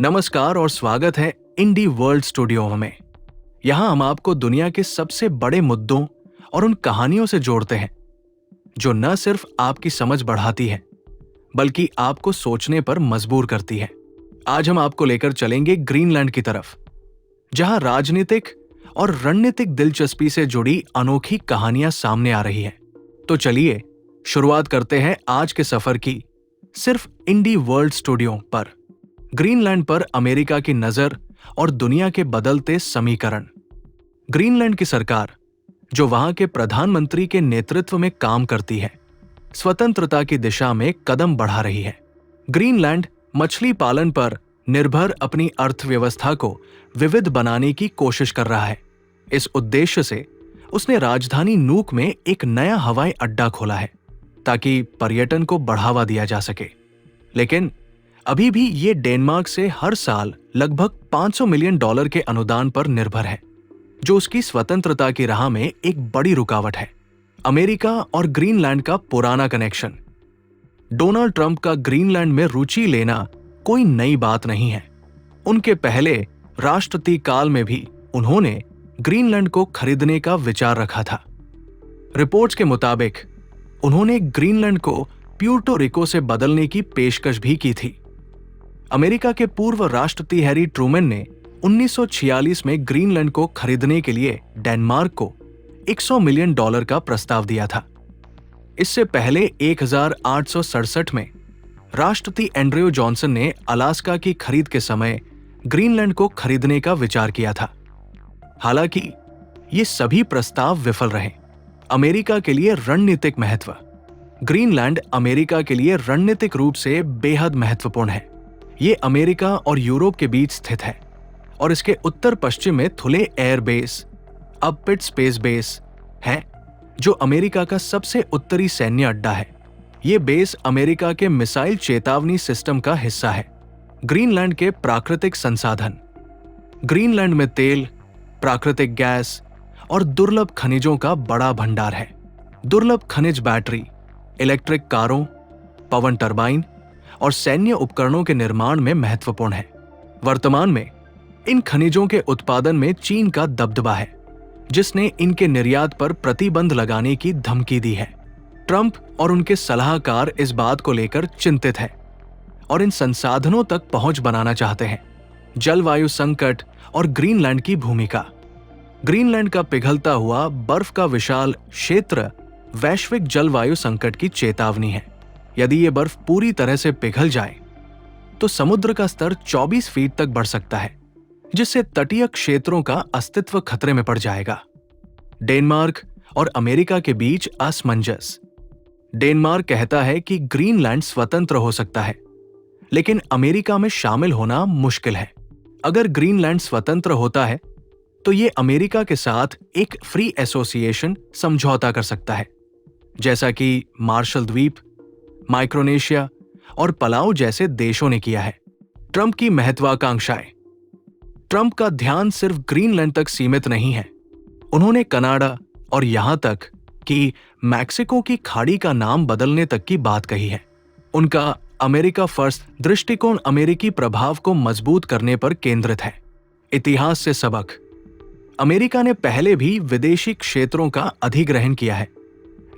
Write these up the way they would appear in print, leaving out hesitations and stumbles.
नमस्कार और स्वागत है इंडी वर्ल्ड स्टूडियो में। यहाँ हम आपको दुनिया के सबसे बड़े मुद्दों और उन कहानियों से जोड़ते हैं जो न सिर्फ आपकी समझ बढ़ाती है बल्कि आपको सोचने पर मजबूर करती है। आज हम आपको लेकर चलेंगे ग्रीनलैंड की तरफ, जहां राजनीतिक और रणनीतिक दिलचस्पी से जुड़ी अनोखी कहानियां सामने आ रही हैं। तो चलिए शुरुआत करते हैं आज के सफर की, सिर्फ इंडी वर्ल्ड स्टूडियो पर। ग्रीनलैंड पर अमेरिका की नजर और दुनिया के बदलते समीकरण। ग्रीनलैंड की सरकार, जो वहां के प्रधानमंत्री के नेतृत्व में काम करती है, स्वतंत्रता की दिशा में कदम बढ़ा रही है। ग्रीनलैंड मछली पालन पर निर्भर अपनी अर्थव्यवस्था को विविध बनाने की कोशिश कर रहा है। इस उद्देश्य से उसने राजधानी नूक में एक नया हवाई अड्डा खोला है ताकि पर्यटन को बढ़ावा दिया जा सके। लेकिन अभी भी ये डेनमार्क से हर साल लगभग $500 मिलियन के अनुदान पर निर्भर है, जो उसकी स्वतंत्रता की राह में एक बड़ी रुकावट है। अमेरिका और ग्रीनलैंड का पुराना कनेक्शन। डोनाल्ड ट्रंप का ग्रीनलैंड में रुचि लेना कोई नई बात नहीं है। उनके पहले राष्ट्रपति काल में भी उन्होंने ग्रीनलैंड को खरीदने का विचार रखा था। रिपोर्ट्स के मुताबिक उन्होंने ग्रीनलैंड को प्यूर्टो रिको से बदलने की पेशकश भी की थी। अमेरिका के पूर्व राष्ट्रपति हैरी ट्रूमैन ने 1946 में ग्रीनलैंड को खरीदने के लिए डेनमार्क को $100 मिलियन का प्रस्ताव दिया था। इससे पहले 1867 में राष्ट्रपति एंड्रयू जॉनसन ने अलास्का की खरीद के समय ग्रीनलैंड को खरीदने का विचार किया था। हालांकि ये सभी प्रस्ताव विफल रहे। अमेरिका के लिए रणनीतिक महत्व। ग्रीनलैंड अमेरिका के लिए रणनीतिक रूप से बेहद महत्वपूर्ण है। ये अमेरिका और यूरोप के बीच स्थित है और इसके उत्तर पश्चिम में थुले एयर बेस, अपपिट स्पेस बेस है, जो अमेरिका का सबसे उत्तरी सैन्य अड्डा है। ये बेस अमेरिका के मिसाइल चेतावनी सिस्टम का हिस्सा है। ग्रीनलैंड के प्राकृतिक संसाधन। ग्रीनलैंड में तेल, प्राकृतिक गैस और दुर्लभ खनिजों का बड़ा भंडार है। दुर्लभ खनिज बैटरी, इलेक्ट्रिक कारों, पवन टरबाइन और सैन्य उपकरणों के निर्माण में महत्वपूर्ण है। वर्तमान में इन खनिजों के उत्पादन में चीन का दबदबा है, जिसने इनके निर्यात पर प्रतिबंध लगाने की धमकी दी है। ट्रंप और उनके सलाहकार इस बात को लेकर चिंतित हैं और इन संसाधनों तक पहुंच बनाना चाहते हैं। जलवायु संकट और ग्रीनलैंड की भूमिका। ग्रीनलैंड का पिघलता हुआ बर्फ का विशाल क्षेत्र वैश्विक जलवायु संकट की चेतावनी है। यदि ये बर्फ पूरी तरह से पिघल जाए तो समुद्र का स्तर 24 फीट तक बढ़ सकता है, जिससे तटीय क्षेत्रों का अस्तित्व खतरे में पड़ जाएगा। डेनमार्क और अमेरिका के बीच असमंजस। डेनमार्क कहता है कि ग्रीनलैंड स्वतंत्र हो सकता है, लेकिन अमेरिका में शामिल होना मुश्किल है। अगर ग्रीनलैंड स्वतंत्र होता है तो ये अमेरिका के साथ एक फ्री एसोसिएशन समझौता कर सकता है, जैसा कि मार्शल द्वीप, माइक्रोनेशिया और पलाउ जैसे देशों ने किया है। ट्रंप की महत्वाकांक्षाएं। ट्रंप का ध्यान सिर्फ ग्रीनलैंड तक सीमित नहीं है। उन्होंने कनाडा और यहां तक कि मैक्सिको की खाड़ी का नाम बदलने तक की बात कही है। उनका अमेरिका फर्स्ट दृष्टिकोण अमेरिकी प्रभाव को मजबूत करने पर केंद्रित है। इतिहास से सबक। अमेरिका ने पहले भी विदेशी क्षेत्रों का अधिग्रहण किया है,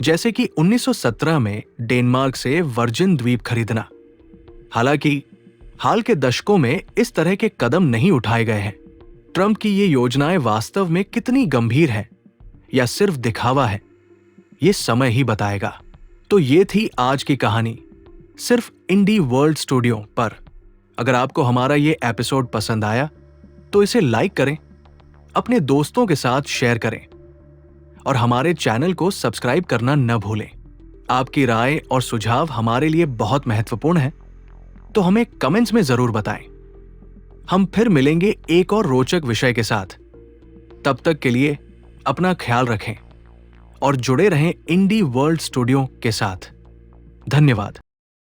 जैसे कि 1917 में डेनमार्क से वर्जिन द्वीप खरीदना। हालांकि हाल के दशकों में इस तरह के कदम नहीं उठाए गए हैं। ट्रंप की ये योजनाएं वास्तव में कितनी गंभीर है या सिर्फ दिखावा है, ये समय ही बताएगा। तो ये थी आज की कहानी, सिर्फ इंडी वर्ल्ड स्टूडियो पर। अगर आपको हमारा ये एपिसोड पसंद आया तो इसे लाइक करें, अपने दोस्तों के साथ शेयर करें और हमारे चैनल को सब्सक्राइब करना न भूलें। आपकी राय और सुझाव हमारे लिए बहुत महत्वपूर्ण है, तो हमें कमेंट्स में जरूर बताएं। हम फिर मिलेंगे एक और रोचक विषय के साथ। तब तक के लिए अपना ख्याल रखें और जुड़े रहें इंडी वर्ल्ड स्टूडियो के साथ। धन्यवाद।